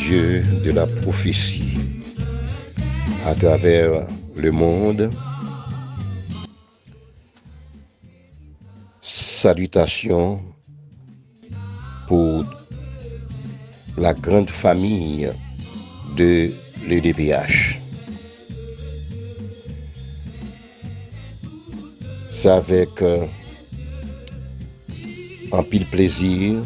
Dieu de la prophétie à travers le monde. Salutations pour la grande famille de l'EDPH. C'est avec un pile plaisir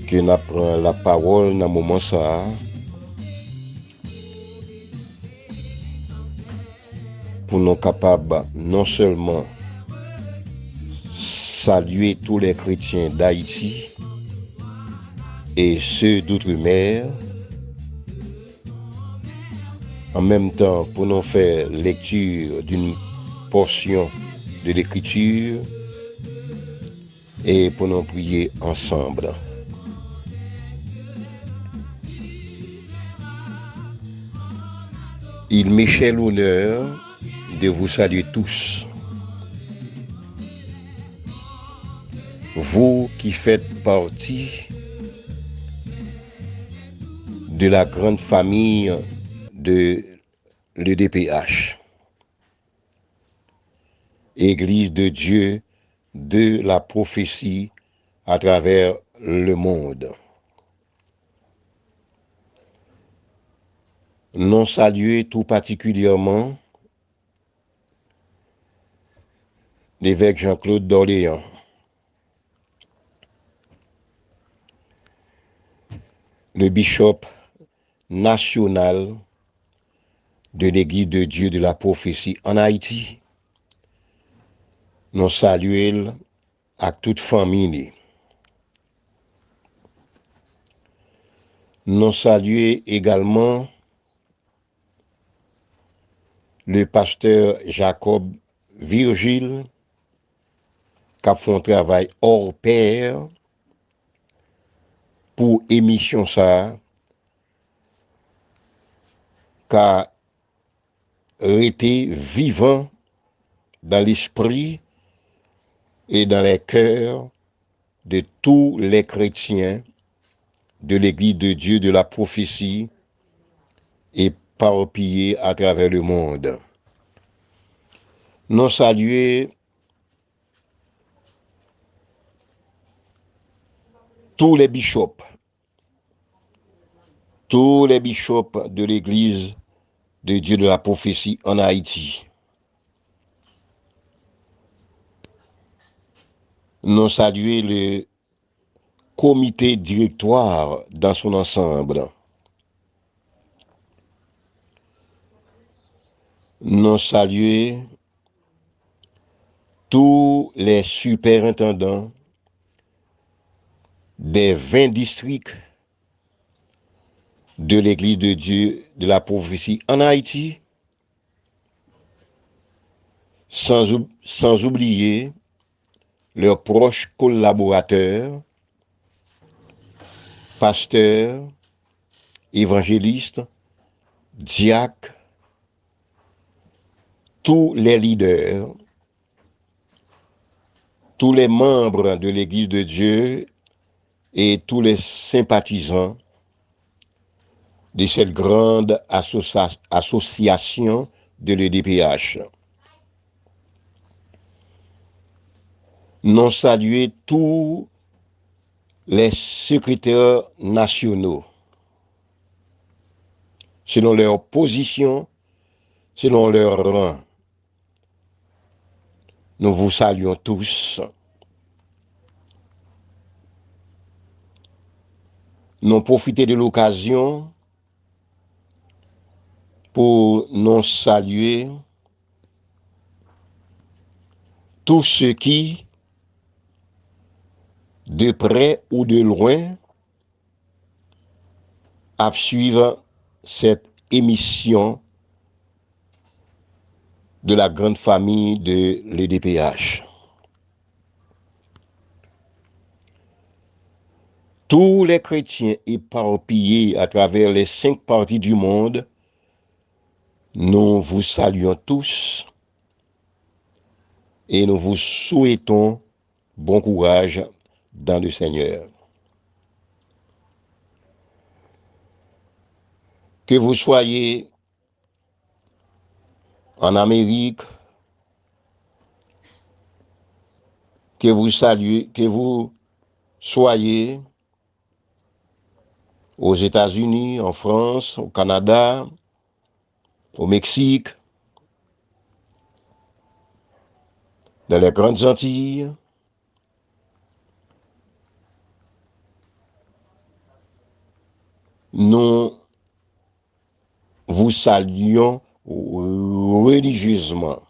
que nous prenons la parole dans ce moment ça pour nous capables non seulement saluer tous les chrétiens d'Haïti et ceux d'outre-mer, en même temps pour nous faire lecture d'une portion de l'écriture et pour nous prier ensemble. Il m'est cher l'honneur de vous saluer tous. Vous qui faites partie de la grande famille de l'EDPH, Église de Dieu de la prophétie à travers le monde. Nous saluons tout particulièrement l'évêque Jean-Claude d'Orléans, le bishop national de l'Église de Dieu de la prophétie en Haïti. Nous saluons à toute famille. Nous saluons également le pasteur Jacob Virgile, qui a fait un travail hors pair pour émission ça, qui a été vivant dans l'esprit et dans les cœurs de tous les chrétiens de l'Église de Dieu de la prophétie éparpillés à travers le monde. Nous saluons tous les bishops de l'Église de Dieu de la prophétie en Haïti. Nous saluons le comité directoire dans son ensemble. Nous saluons tous les superintendants des 20 districts de l'Église de Dieu de la prophétie en Haïti, sans oublier leurs proches collaborateurs, pasteurs, évangélistes, diacres, tous les leaders, tous les membres de l'Église de Dieu et tous les sympathisants de cette grande association de l'EDPH. Nous saluons tous les secrétaires nationaux, selon leur position, selon leur rang. Nous vous saluons tous. Nous profitons de l'occasion pour nous saluer tous ceux qui, de près ou de loin, suivent cette émission de la grande famille de l'EDPH. Tous les chrétiens éparpillés à travers les 5 parties du monde, nous vous saluons tous et nous vous souhaitons bon courage dans le Seigneur. Que vous soyez en Amérique, que vous soyez aux États-Unis, en France, au Canada, au Mexique, dans les Grandes Antilles, nous vous saluons religieusement.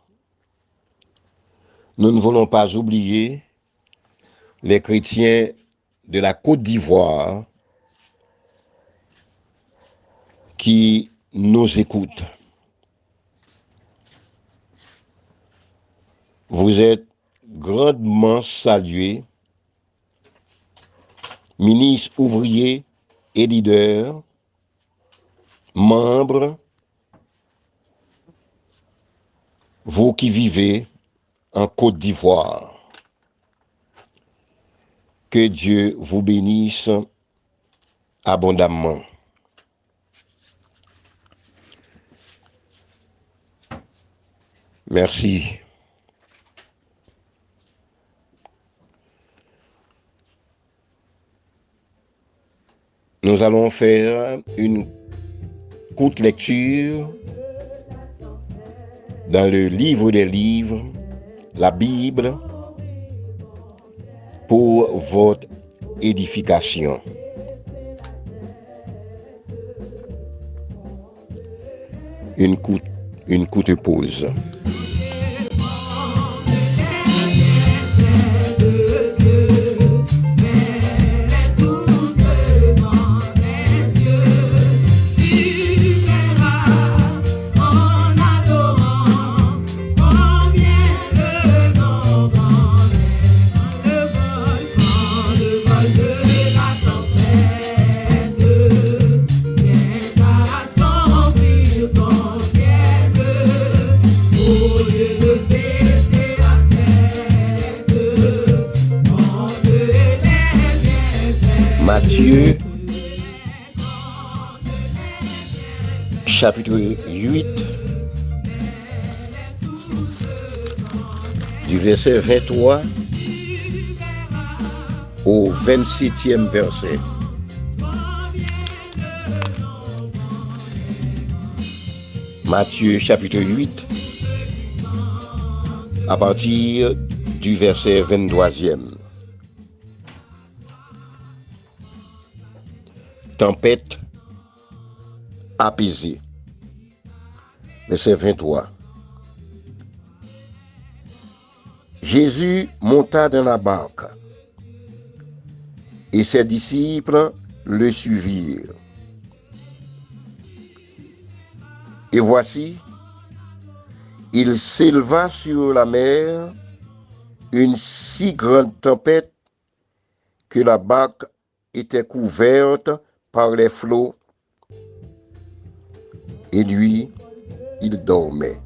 Nous ne voulons pas oublier les chrétiens de la Côte d'Ivoire qui nous écoutent. Vous êtes grandement salués, ministres, ouvriers et leaders, membres, vous qui vivez en Côte d'Ivoire. Que Dieu vous bénisse abondamment. Merci. Nous allons faire une courte lecture dans le livre des livres, la Bible, pour votre édification. Une courte pause. Matthieu, chapitre 8, du verset 23 au 27e verset. Matthieu, chapitre 8, à partir du verset 23e. Tempête apaisée. Verset 23. Jésus monta dans la barque et ses disciples le suivirent. Et voici, il s'éleva sur la mer une si grande tempête que la barque était couverte par les flots, et lui, il dormait.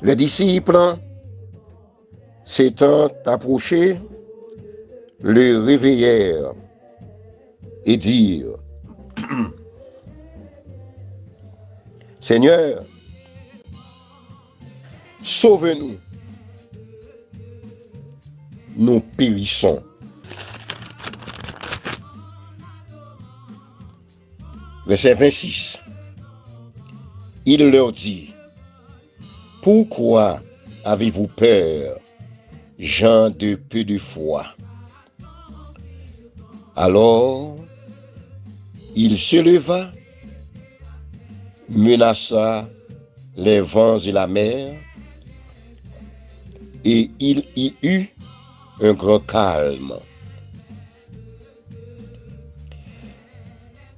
Les disciples, s'étant approchés, le réveillèrent et dirent: Seigneur, sauve-nous, nous périssons. Verset 26. Il leur dit: Pourquoi avez-vous peur, gens de peu de foi? Alors, il se leva, menaça les vents et la mer, et il y eut un grand calme.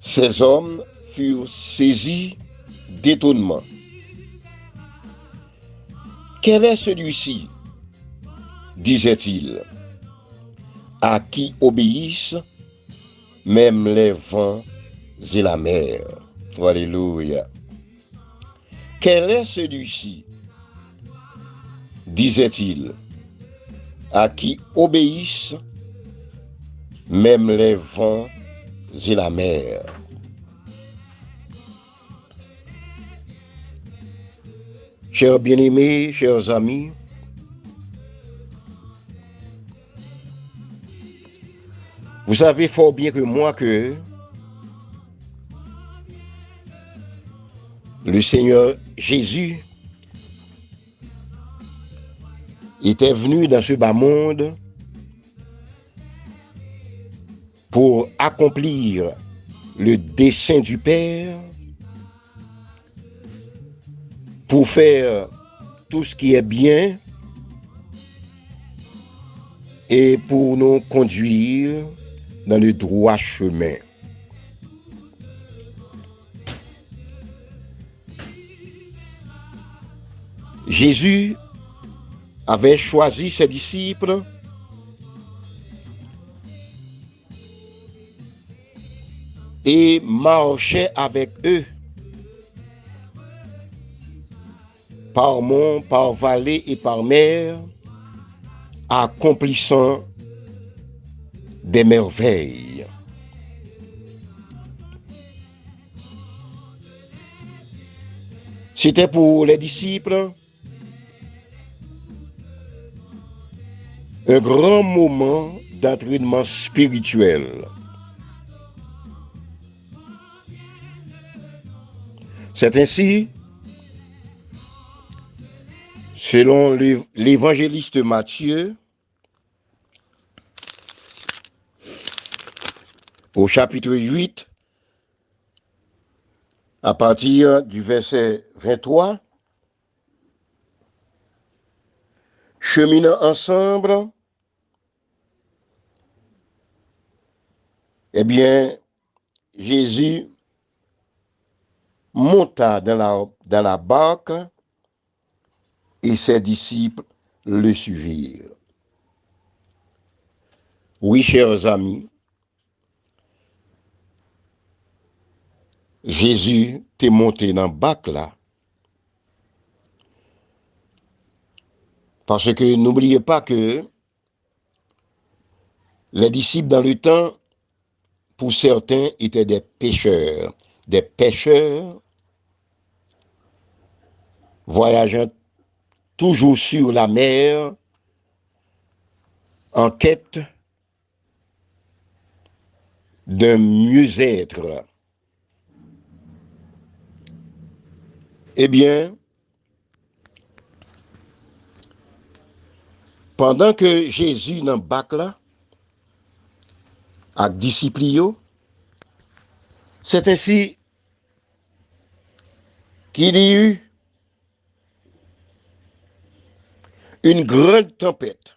Ces hommes furent saisis d'étonnement. Quel est celui-ci, disait-il, à qui obéissent même les vents et la mer? Alléluia. Quel est celui-ci, disait-il, à qui obéissent même les vents et la mer. Chers bien-aimés, chers amis, vous savez fort bien que moi que le Seigneur Jésus était venu dans ce bas monde pour accomplir le dessein du Père, pour faire tout ce qui est bien et pour nous conduire dans le droit chemin. Jésus avait choisi ses disciples et marchait avec eux par mont, par vallée et par mer, accomplissant des merveilles. C'était pour les disciples un grand moment d'entraînement spirituel. C'est ainsi, selon l'évangéliste Matthieu, au chapitre 8, à partir du verset 23, cheminant ensemble, eh bien, Jésus monta dans la barque et ses disciples le suivirent. Oui, chers amis, Jésus t'est monté dans la barque là. Parce que n'oubliez pas que les disciples dans le temps, pour certains, étaient des pêcheurs voyageant toujours sur la mer en quête d'un mieux-être. Eh bien, pendant que Jésus dans le bac là, avec disciples, c'est ainsi qu'il y eut une grande tempête.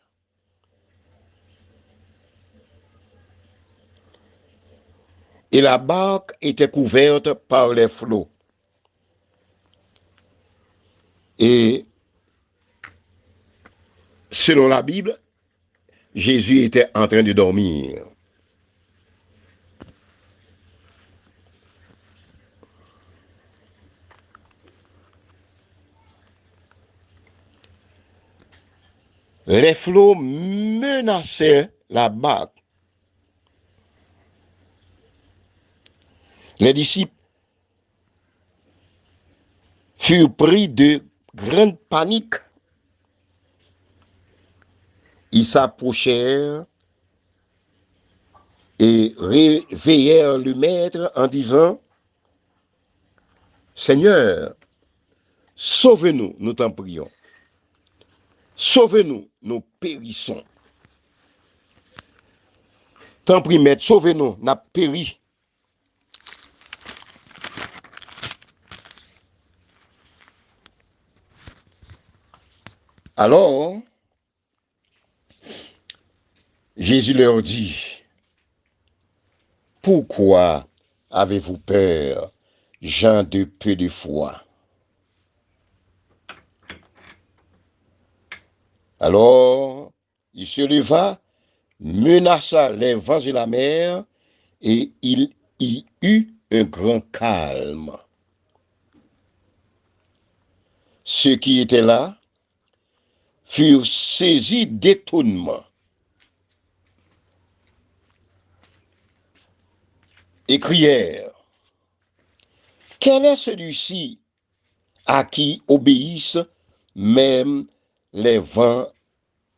Et la barque était couverte par les flots. Et selon la Bible, Jésus était en train de dormir. Les flots menaçaient la barque. Les disciples furent pris de grande panique. Ils s'approchèrent et réveillèrent le maître en disant, « Seigneur, sauve-nous, nous t'en prions. Sauve-nous, nous périssons. » T'en prie, maître, sauve-nous, n'a péri. Alors, Jésus leur dit, « Pourquoi avez-vous peur, gens de peu de foi ?» Alors, il se leva, menaça les vents et la mer, et il y eut un grand calme. Ceux qui étaient là furent saisis d'étonnement. et crièrent, quel est celui-ci à qui obéissent même les vents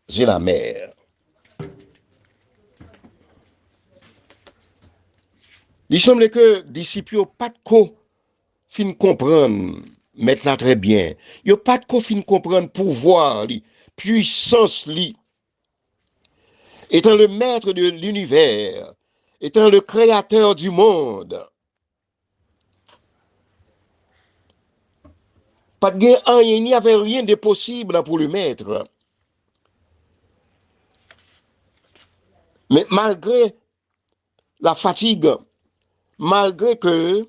et la mer? Il semble que les disciples n'ont pas de quoi fin comprendre, mettre là très bien. Ils n'ont pas de quoi fin comprendre pouvoir, puissance, étant le maître de l'univers, étant le créateur du monde. Pas de rien, il n'y avait rien de possible pour le maître. Mais malgré la fatigue, malgré que,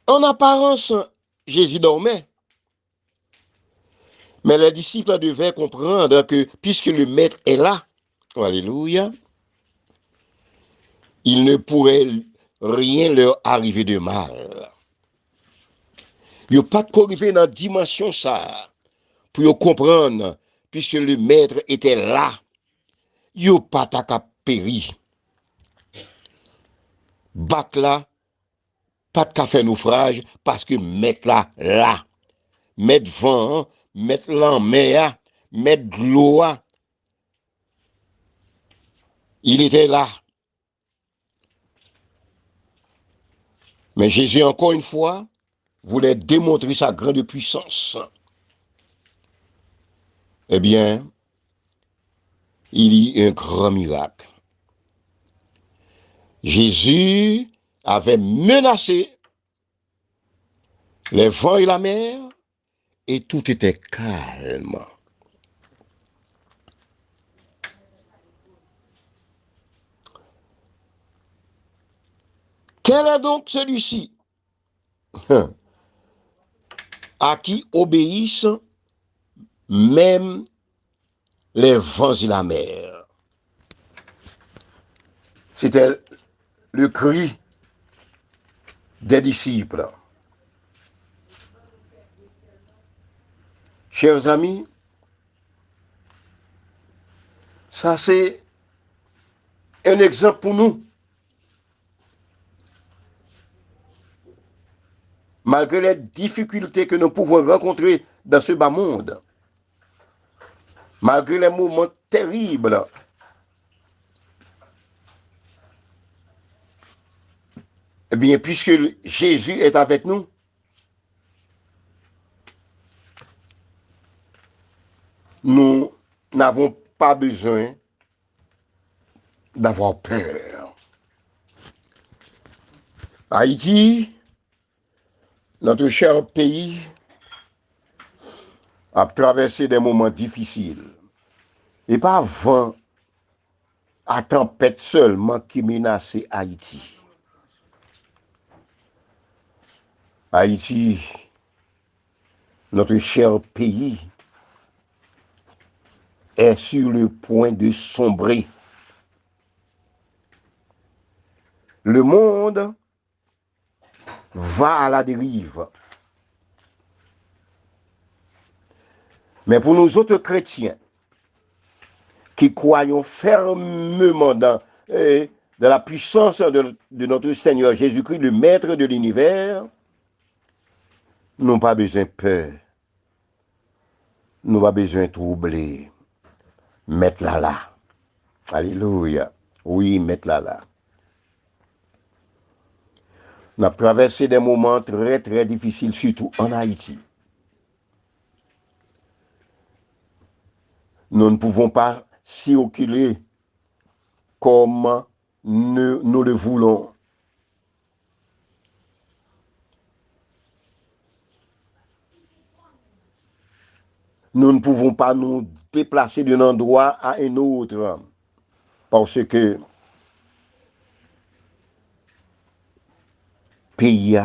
en apparence, Jésus dormait, mais les disciples devaient comprendre que puisque le maître est là, alléluia, il ne pourrait rien leur arriver de mal. Il n'y a pas de quoi arriver dans la dimension ça, pour comprendre, puisque le maître était là, il n'y a pas de péri. Bac là, pas de café naufrage, parce que maître là, maître vent, maître l'en maître de l'eau, il était là. Mais Jésus, encore une fois, voulait démontrer sa grande puissance. Eh bien, il y a un grand miracle. Jésus avait menacé les vents et la mer et tout était calme. Quel est donc celui-ci à qui obéissent même les vents et la mer? C'était le cri des disciples. Chers amis, ça c'est un exemple pour nous. Malgré les difficultés que nous pouvons rencontrer dans ce bas monde, malgré les moments terribles, eh bien, puisque Jésus est avec nous, nous n'avons pas besoin d'avoir peur. Haïti, notre cher pays, a traversé des moments difficiles. Et pas vent à tempête seulement qui menaçait Haïti. Haïti, notre cher pays, est sur le point de sombrer. Le monde va à la dérive. Mais pour nous autres chrétiens, qui croyons fermement dans la puissance de notre Seigneur Jésus-Christ, le Maître de l'univers, nous n'avons pas besoin de peur. Nous n'avons pas besoin de troubler. Mettre-la là. Alléluia. Oui, mettre-la là. Nous avons traversé des moments très, très difficiles, surtout en Haïti. Nous ne pouvons pas circuler comme nous le voulons. Nous ne pouvons pas nous déplacer d'un endroit à un autre parce que pays,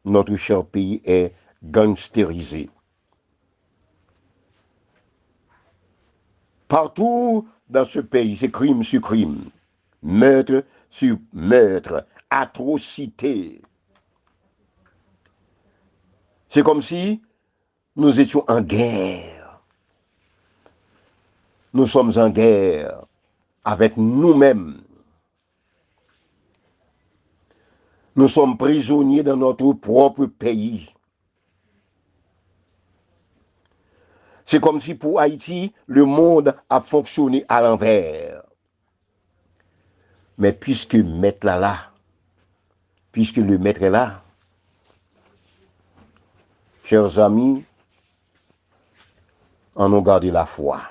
notre cher pays est gangstérisé. Partout dans ce pays, c'est crime sur crime, meurtre sur meurtre, atrocité. C'est comme si nous étions en guerre. Nous sommes en guerre avec nous-mêmes. Nous sommes prisonniers dans notre propre pays. C'est comme si pour Haïti, le monde a fonctionné à l'envers. Mais puisque maître là, puisque le maître est là, chers amis, en ont gardé la foi.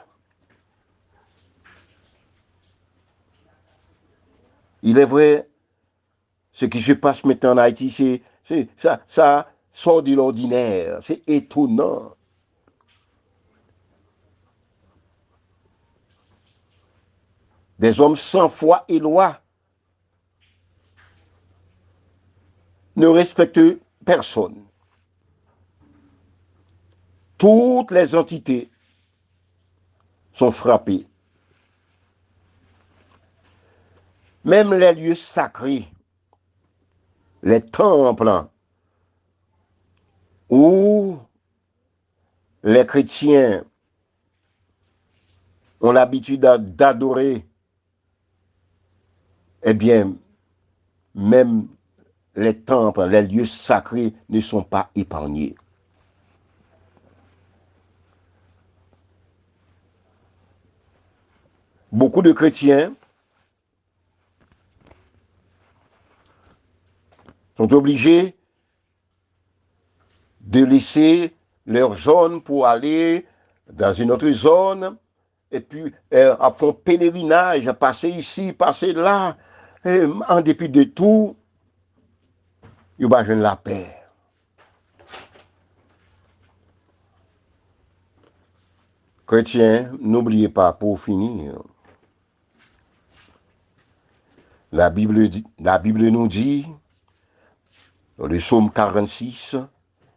Il est vrai, ce qui se passe maintenant en Haïti, ça sort de l'ordinaire, c'est étonnant. Des hommes sans foi et loi ne respectent personne. Toutes les entités sont frappées. Même les lieux sacrés, les temples où les chrétiens ont l'habitude d'adorer, eh bien, même les temples, les lieux sacrés ne sont pas épargnés. Beaucoup de chrétiens sont obligés de laisser leur zone pour aller dans une autre zone et puis à font pèlerinage, passer ici, passer là, et en dépit de tout, ils vont joindre la paix. Chrétiens, n'oubliez pas, pour finir, la Bible nous dit, dans le psaume 46,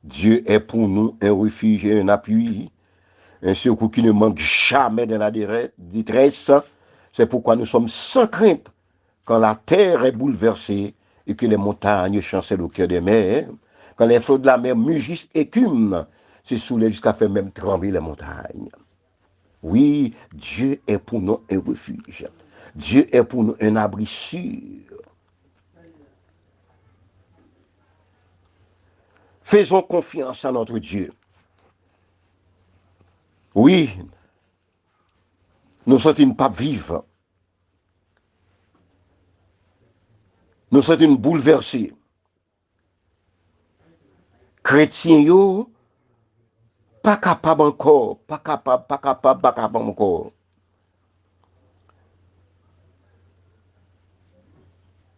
Dieu est pour nous un refuge et un appui, un secours qui ne manque jamais dans la détresse. C'est pourquoi nous sommes sans crainte quand la terre est bouleversée et que les montagnes chancellent au cœur des mers, quand les flots de la mer mugissent, écument, se soulèvent jusqu'à faire même trembler les montagnes. Oui, Dieu est pour nous un refuge. Dieu est pour nous un abri sûr. Faisons confiance à notre Dieu. Oui, nous sommes une pape vive. Nous sommes une bouleversée. Chrétiens, yo, pas capable encore, pas capable encore.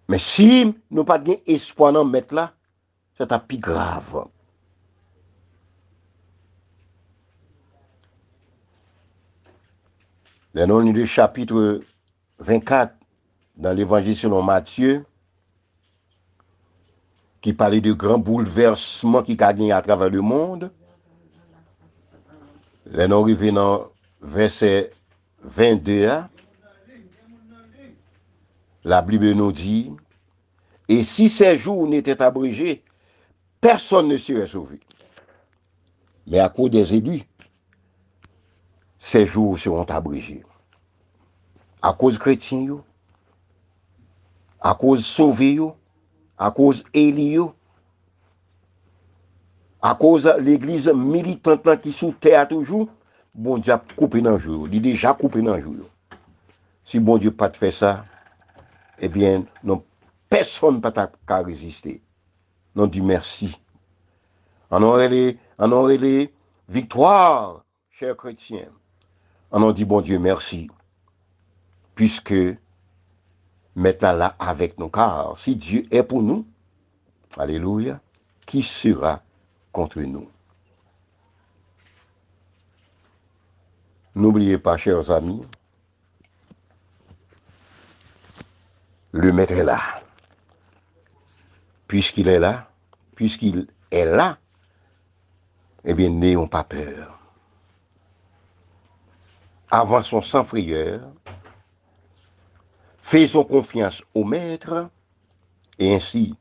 Mais si nous pas de espoir dans mettre là, c'est un plus grave. Le nom du chapitre 24 dans l'évangile selon Matthieu, qui parlait de grands bouleversements qui a gagné à travers le monde. Le nom arrivé dans verset 22, la Bible nous dit, et si ces jours n'étaient abrégés, personne ne serait sauvé. Mais à cause des élus, ces jours seront abrégés. À cause chrétiens, à cause sauvés, à cause élus, à cause de l'église militante qui sous terre toujours, bon Dieu a coupé dans le jour. Il est déjà coupé dans le jour. Si bon Dieu pas fait ça, eh bien, non, personne ne peut pas résister. Non, dit merci. On aurait les victoires, chers chrétiens. On a dit bon Dieu merci. Puisque maintenant là avec nous, car si Dieu est pour nous, alléluia, qui sera contre nous? N'oubliez pas, chers amis, le maître est là. Puisqu'il est là, eh bien, n'ayons pas peur. Avançons sans frayeur, faisons confiance au maître, et ainsi,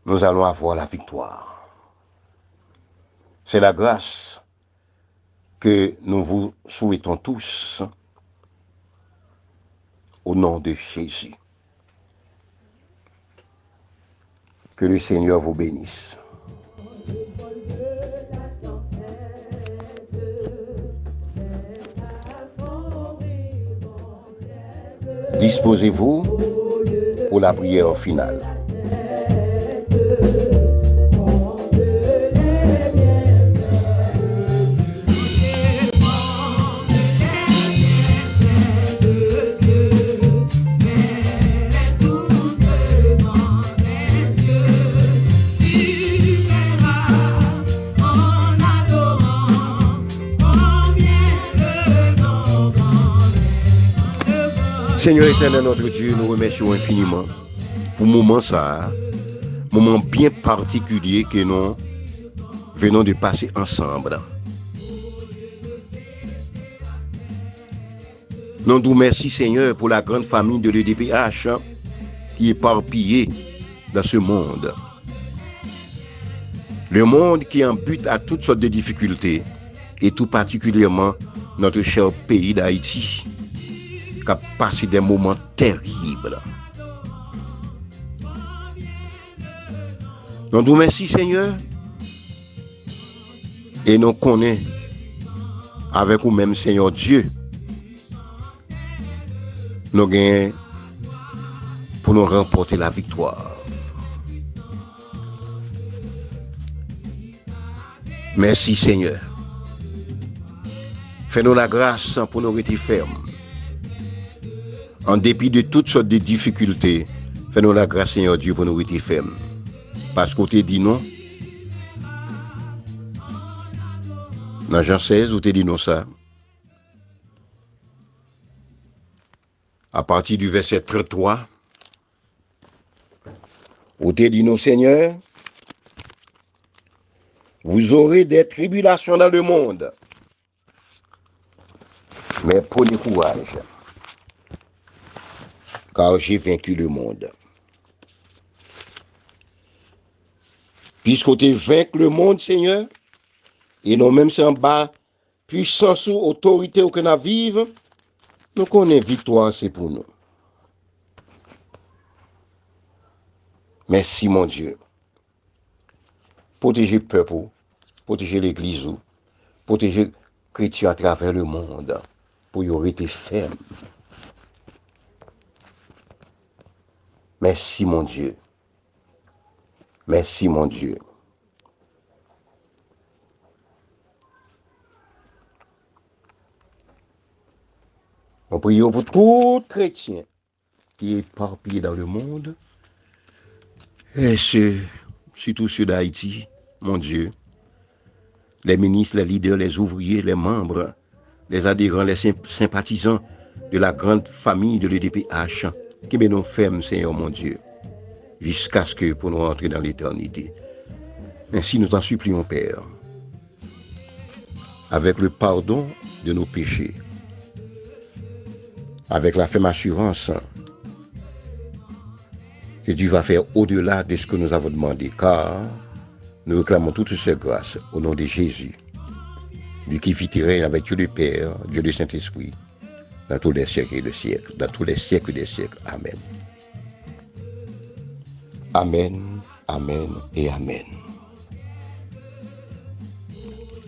nous allons avoir la victoire. C'est la grâce que nous vous souhaitons tous au nom de Jésus. Que le Seigneur vous bénisse. Disposez-vous pour la prière finale. Seigneur éternel, notre Dieu, nous remercions infiniment pour moment ça, moment bien particulier que nous venons de passer ensemble. Nous nous remercions, Seigneur, pour la grande famille de l'EDPH qui est éparpillée dans ce monde. Le monde qui en bute à toutes sortes de difficultés, et tout particulièrement notre cher pays d'Haïti, qui a passé des moments terribles. Nous nous remercions, Seigneur, et nous connaissons avec vous-même, Seigneur Dieu, nous gagnons pour nous remporter la victoire. Merci, Seigneur. Fais-nous la grâce pour nous rester fermes. En dépit de toutes sortes de difficultés, fais-nous la grâce, Seigneur Dieu, pour nous rester fermes. Parce qu'on t'a dit non. Dans Jean 16, on t'a dit non ça. À partir du verset 33, on t'a dit non, Seigneur, vous aurez des tribulations dans le monde. Mais prenez courage, car j'ai vaincu le monde. Puisqu'on t'a vaincu le monde, Seigneur, et non même sans bas, puissance ou autorité ou que nous vivons, nous connaissons victoire, c'est pour nous. Merci, mon Dieu. Protéger le peuple, protéger l'Église, protéger les chrétiens à travers le monde, pour y rester ferme. Merci, mon Dieu. Merci, mon Dieu. Nous prions pour tout chrétien qui est éparpillé dans le monde, et surtout ceux d'Haïti, mon Dieu, les ministres, les leaders, les ouvriers, les membres, les adhérents, les sympathisants de la grande famille de l'EDPH, qui met nous fermes, Seigneur mon Dieu, jusqu'à ce que pour nous rentrer dans l'éternité. Ainsi nous t'en supplions, Père, avec le pardon de nos péchés, avec la ferme assurance que Dieu va faire au-delà de ce que nous avons demandé, car nous réclamons toutes ces grâces au nom de Jésus, lui qui vit et règne avec Dieu le Père, Dieu le Saint-Esprit, dans tous les siècles et des siècles, dans tous les siècles des siècles. Amen. Amen, amen et amen.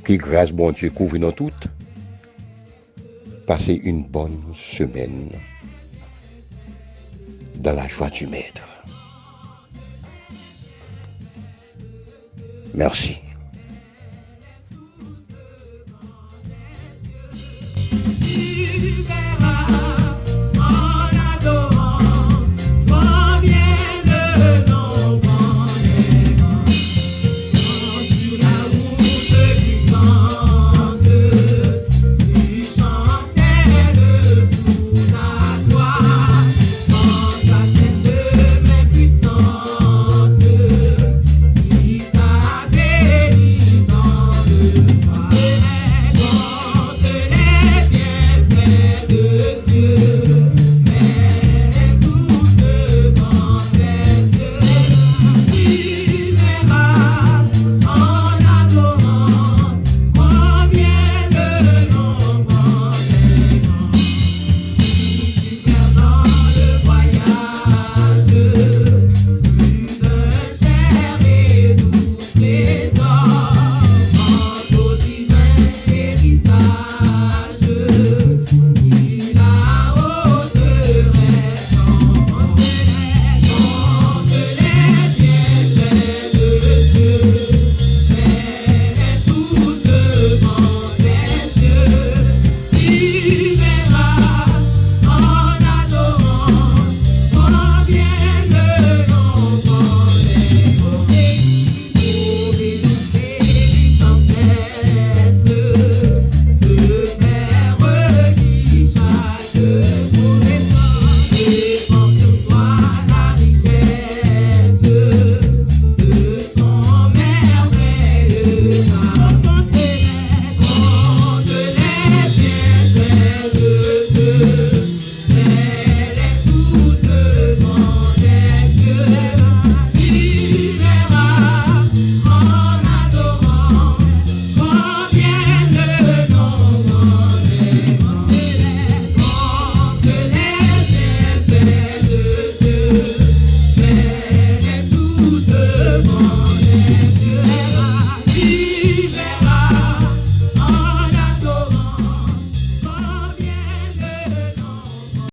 Que grâce, bon Dieu, couvre nous toutes. Passez une bonne semaine dans la joie du Maître. Merci.